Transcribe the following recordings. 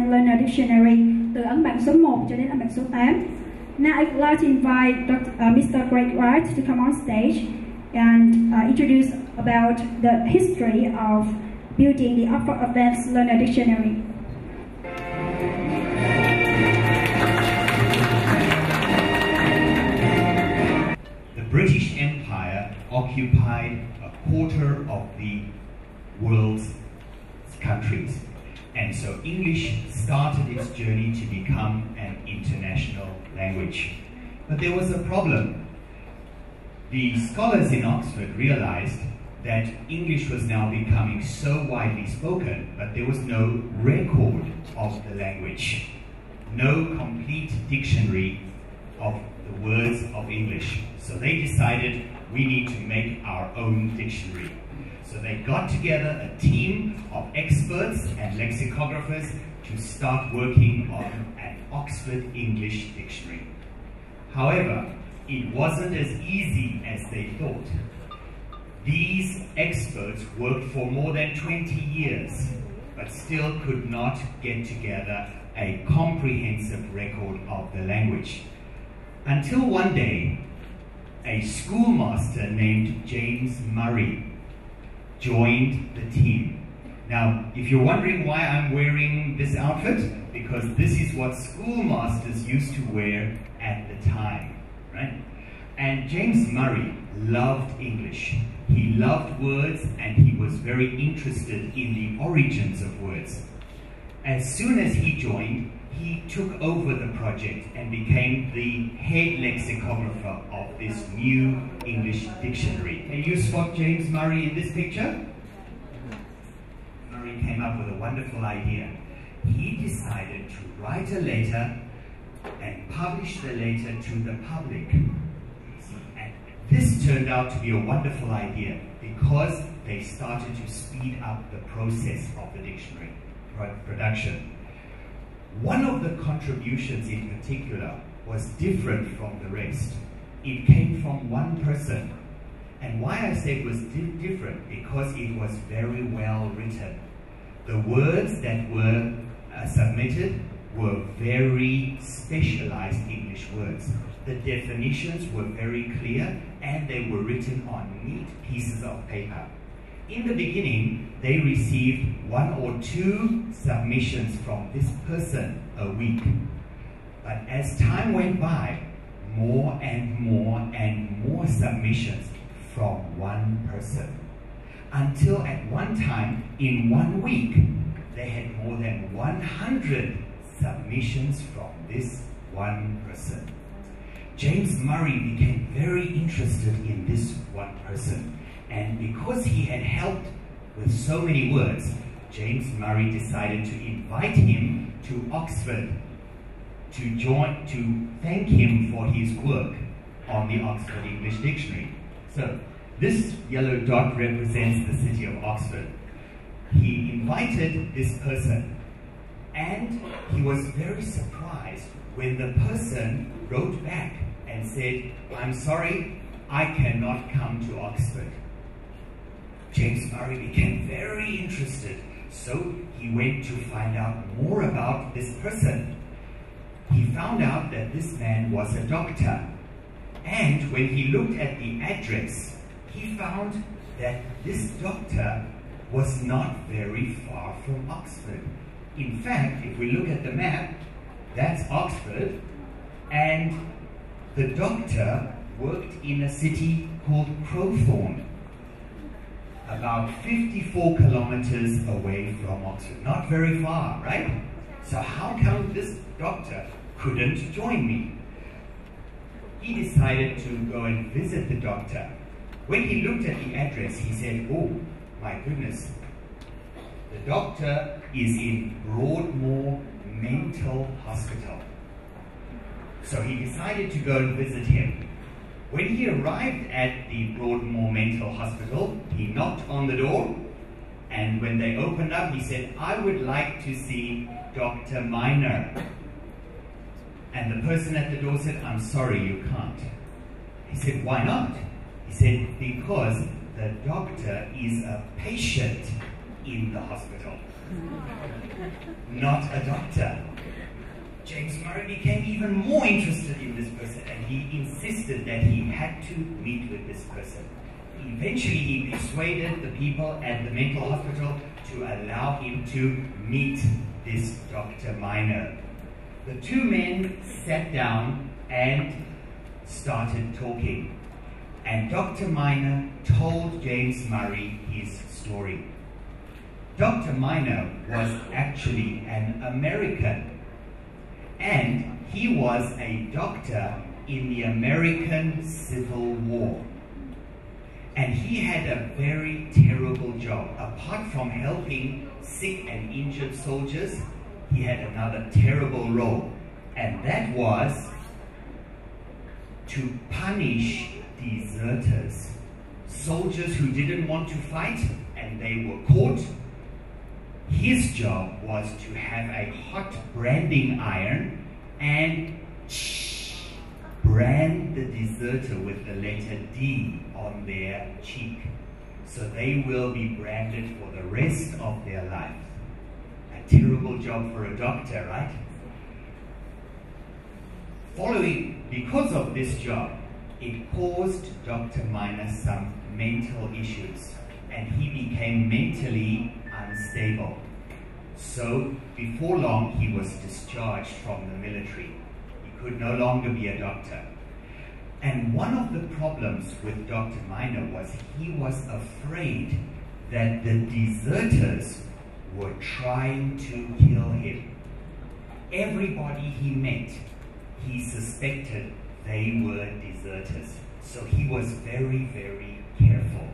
Learner Dictionary từ ấn bản số 1 cho đến ấn bản số 8. Now I'd like to invite Mr. Greg Wright to come on stage and introduce about the history of building the Oxford Advanced Learner Dictionary. The British Empire occupied a quarter of the world's countries, and so English started its journey to become an international language. But there was a problem. The scholars in Oxford realized that English was now becoming so widely spoken, but there was no record of the language, no complete dictionary of the words of English. So they decided we need to make our own dictionary. So they got together a team of experts and lexicographers to start working on an Oxford English dictionary. However, it wasn't as easy as they thought. These experts worked for more than 20 years, but still could not get together a comprehensive record of the language. Until one day, a schoolmaster named James Murray joined the team. Now, if you're wondering why I'm wearing this outfit, because this is what schoolmasters used to wear at the time, right? And James Murray loved English. He loved words and he was very interested in the origins of words. As soon as he joined, he took over the project and became the head lexicographer of this new English dictionary. Can you spot James Murray in this picture? Murray came up with a wonderful idea. He decided to write a letter and publish the letter to the public. And this turned out to be a wonderful idea because they started to speed up the process of the dictionary production. One of the contributions in particular was different from the rest. It came from one person. And why I say it was different, because it was very well written. The words that were submitted were very specialized English words. The definitions were very clear and they were written on neat pieces of paper. In the beginning, they received 1 or 2 submissions from this person a week. But as time went by, more and more submissions from one person. Until at one time, in 1 week, they had more than 100 submissions from this one person. James Murray became very interested in this one person. And because he had helped with so many words, James Murray decided to invite him to Oxford to thank him for his work on the Oxford English Dictionary. So this yellow dot represents the city of Oxford. He invited this person, and he was very surprised when the person wrote back and said, "I'm sorry, I cannot come to Oxford." James Murray became very interested, so he went to find out more about this person. He found out that this man was a doctor, and when he looked at the address, he found that this doctor was not very far from Oxford. In fact, if we look at the map, that's Oxford, and the doctor worked in a city called Crowthorne, about 54 kilometers away from Oxford. Not very far, right? So how come this doctor couldn't join me? He decided to go and visit the doctor. When he looked at the address, he said, "Oh, my goodness, the doctor is in Broadmoor Mental Hospital." So he decided to go and visit him. When he arrived at the Broadmoor Mental Hospital, he knocked on the door, and when they opened up, he said, "I would like to see Dr. Minor." And the person at the door said, "I'm sorry, you can't." He said, "Why not?" He said, "Because the doctor is a patient in the hospital." not a doctor. James Murray became even more interested in this person, and he insisted that he had to meet with this person. Eventually, he persuaded the people at the mental hospital to allow him to meet this Dr. Minor. The two men sat down and started talking, and Dr. Minor told James Murray his story. Dr. Minor was actually an American, and he was a doctor in the American Civil War. And he had a very terrible job. Apart from helping sick and injured soldiers, he had another terrible role, and that was to punish deserters. Soldiers who didn't want to fight and they were caught. His job was to have a hot branding iron and brand the deserter with the letter D on their cheek. So they will be branded for the rest of their life. A terrible job for a doctor, right? Because of this job, it caused Dr. Minor some mental issues, and he became mentally unstable. So before long, he was discharged from the military. He could no longer be a doctor. And one of the problems with Dr. Minor was he was afraid that the deserters were trying to kill him. Everybody he met, he suspected they were deserters. So he was very, very careful.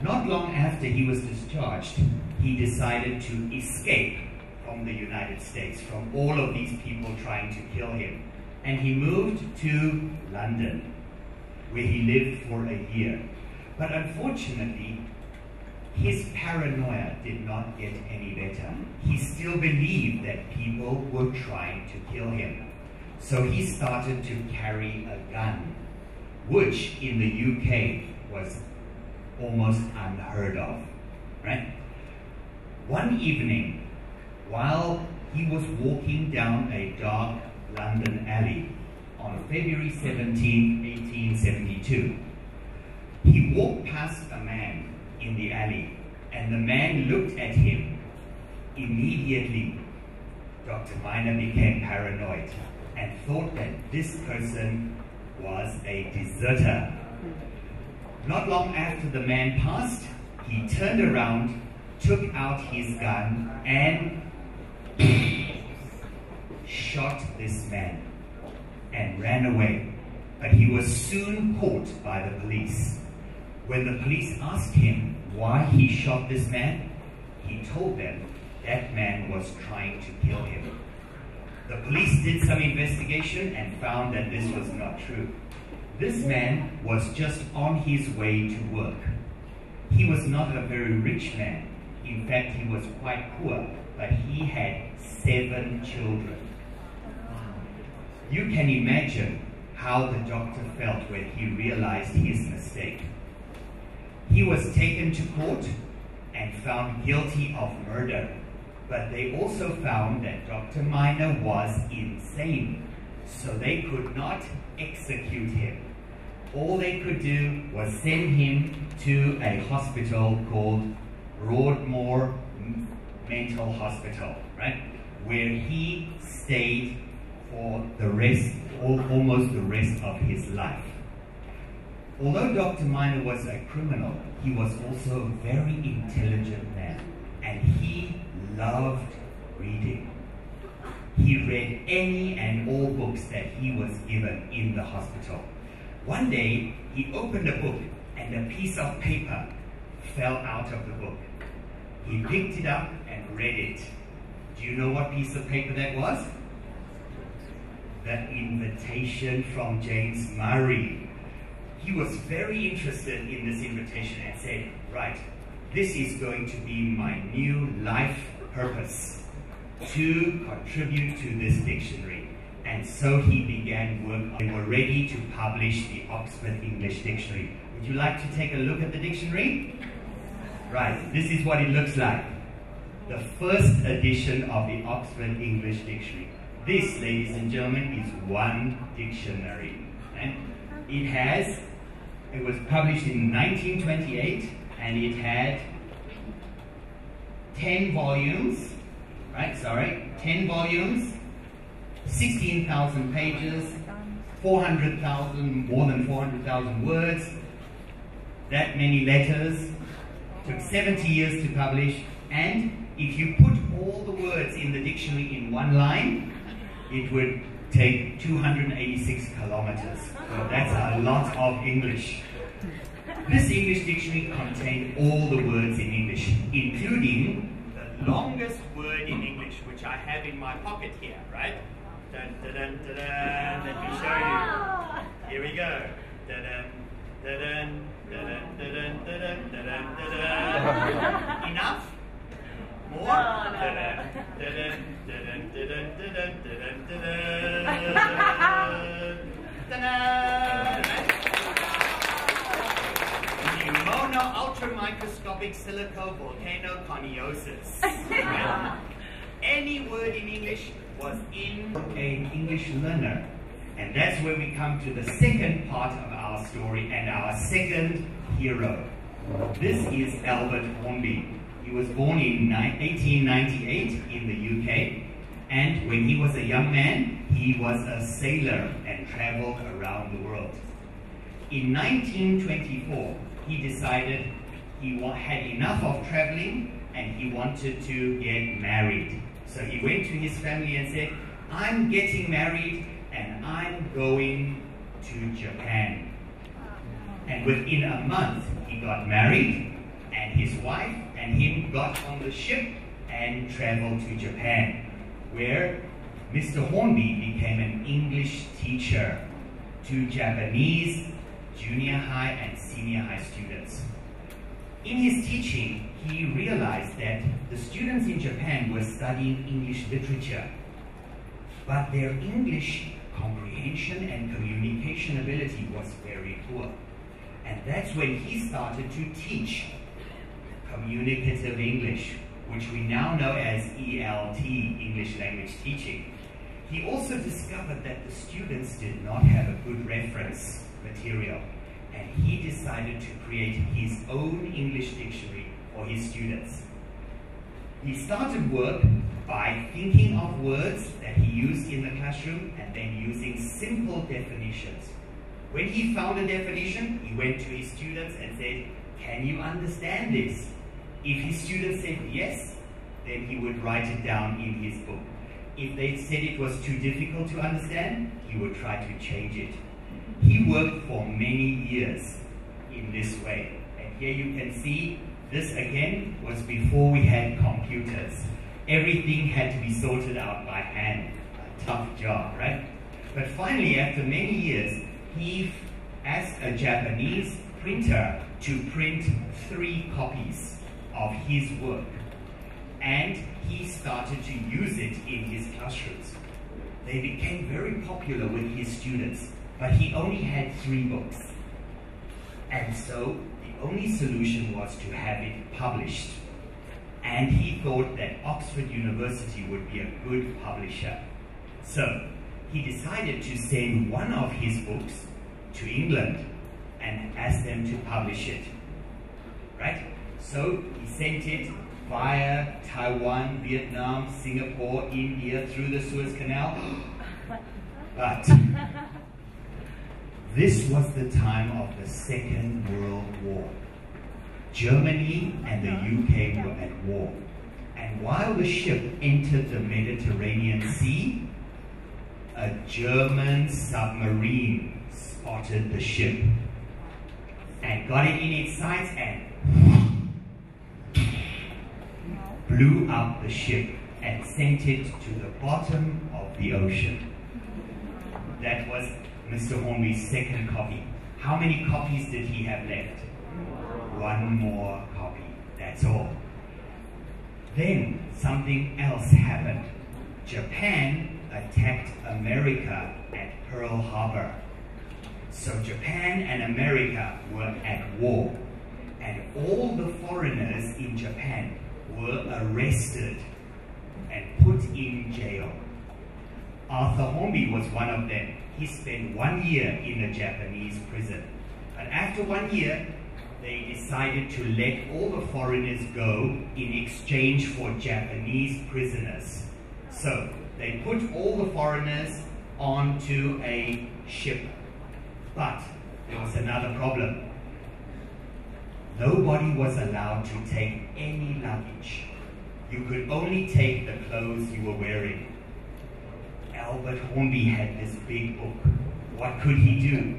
Not long after he was discharged, he decided to escape from the United States, from all of these people trying to kill him. And he moved to London, where he lived for a year. But unfortunately, his paranoia did not get any better. He still believed that people were trying to kill him. So he started to carry a gun, which in the UK was almost unheard of, right? One evening, while he was walking down a dark London alley on February 17, 1872, he walked past a man in the alley, and the man looked at him. Immediately, Dr. Minor became paranoid and thought that this person was a deserter. Not long after the man passed, he turned around, took out his gun, and shot this man and ran away. But he was soon caught by the police. When the police asked him why he shot this man, he told them that man was trying to kill him. The police did some investigation and found that this was not true. This man was just on his way to work. He was not a very rich man. In fact, he was quite poor, but he had 7 children. You can imagine how the doctor felt when he realized his mistake. He was taken to court and found guilty of murder, but they also found that Dr. Minor was insane, so they could not execute him. All they could do was send him to a hospital called Broadmoor Mental Hospital, right? Where he stayed for the rest, or almost the rest of his life. Although Dr. Minor was a criminal, he was also a very intelligent man, and he loved reading. He read any and all books that he was given in the hospital. One day, he opened a book, and a piece of paper fell out of the book. He picked it up and read it. Do you know what piece of paper that was? The invitation from James Murray. He was very interested in this invitation and said, right, this is going to be my new life purpose, to contribute to this dictionary. And so he began work. They were ready to publish the Oxford English Dictionary. Would you like to take a look at the dictionary? Right, this is what it looks like. the first edition of the Oxford English Dictionary. This, ladies and gentlemen, is one dictionary. And it was published in 1928, and it had 10 volumes, right? Sorry, 10 volumes, 16,000 pages, more than 400,000 words, that many letters, took 70 years to publish, and if you put all the words in the dictionary in one line, it would take 286 kilometers. So that's a lot of English. This English dictionary contained all the words in English, including the longest word in English, which I have in my pocket here, right? Dun, dun, dun, dun, dun. Let me show you. Here we go. Dun, dun, dun, dun, dun, dun, dun, dun, dun, dun. Enough? More? Dun, dun, dun, dun, dun, dun, dun, dun, dun, dun. Pneumono ultramicroscopic silicovolcanoconiosis. Right? Any word in English was in an English learner. And that's where we come to the second part of our story and our second hero. This is Albert Hornby. He was born in 1898 in the UK, and when he was a young man, he was a sailor and traveled around the world. In 1924, he decided he had enough of traveling and he wanted to get married. So he went to his family and said, I'm getting married and I'm going to Japan. And within a month, he got married, and his wife and him got on the ship and traveled to Japan, where Mr. Hornby became an English teacher to Japanese junior high and senior high students. In his teaching, he realized that the students in Japan were studying English literature, but their English comprehension and communication ability was very poor. And that's when he started to teach communicative English, which we now know as ELT, English Language Teaching. He also discovered that the students did not have a good reference material, and he decided to create his own English dictionary for his students. He started work by thinking of words that he used in the classroom and then using simple definitions. When he found a definition, he went to his students and said, can you understand this? If his students said yes, then he would write it down in his book. If they said it was too difficult to understand, he would try to change it. He worked for many years in this way. And here you can see, this again was before we had computers. Everything had to be sorted out by hand. A tough job, right? But finally, after many years, he asked a Japanese printer to print 3 copies of his work. And he started to use it in his classrooms. They became very popular with his students, but he only had 3 books. And so the only solution was to have it published. And he thought that Oxford University would be a good publisher. So he decided to send one of his books to England and ask them to publish it. Right? So he sent it via Taiwan, Vietnam, Singapore, India, through the Suez Canal. But this was the time of the Second World War. Germany and the UK were at war. And while the ship entered the Mediterranean Sea, a German submarine spotted the ship and got it in its sights and blew up the ship and sent it to the bottom of the ocean. That was Mr. Hornby's second copy. How many copies did he have left? 1 more copy. That's all. Then something else happened. Japan attacked America at Pearl Harbor. So Japan and America were at war. And all the foreigners in Japan were arrested and put in jail. Arthur Hornby was one of them. He spent 1 year in a Japanese prison. But after 1 year, they decided to let all the foreigners go in exchange for Japanese prisoners. So they put all the foreigners onto a ship. But there was another problem. Nobody was allowed to take any luggage. You could only take the clothes you were wearing. Albert Hornby had this big book. What could he do?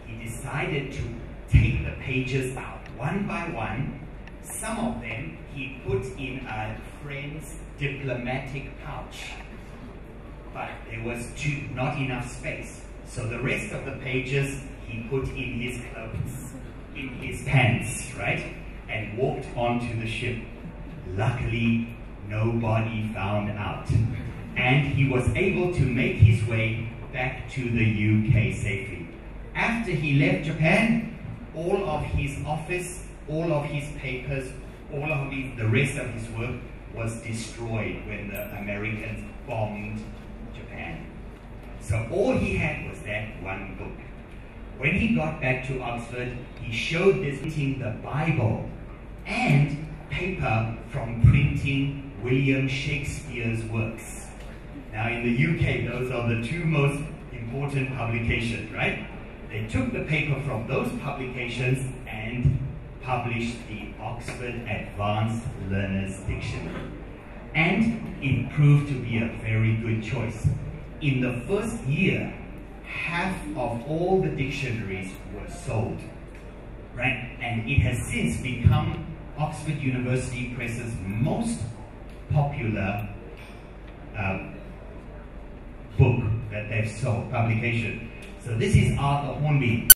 He decided to take the pages out one by one. Some of them he put in a friend's diplomatic pouch. But there was not enough space. So the rest of the pages he put in his clothes, in his pants, right? And walked onto the ship. Luckily, nobody found out. And he was able to make his way back to the UK safely. After he left Japan, all of his office, all of his papers, the rest of his work was destroyed when the Americans bombed Japan. So all he had was that one book. When he got back to Oxford, he showed this printing the Bible and paper from printing William Shakespeare's works. Now in the UK, those are the two most important publications, right? They took the paper from those publications and published the Oxford Advanced Learner's Dictionary. And it proved to be a very good choice. In the first year, half of all the dictionaries were sold, right? And it has since become Oxford University Press's most popular book that they've sold, publication. So this is Arthur Hornby.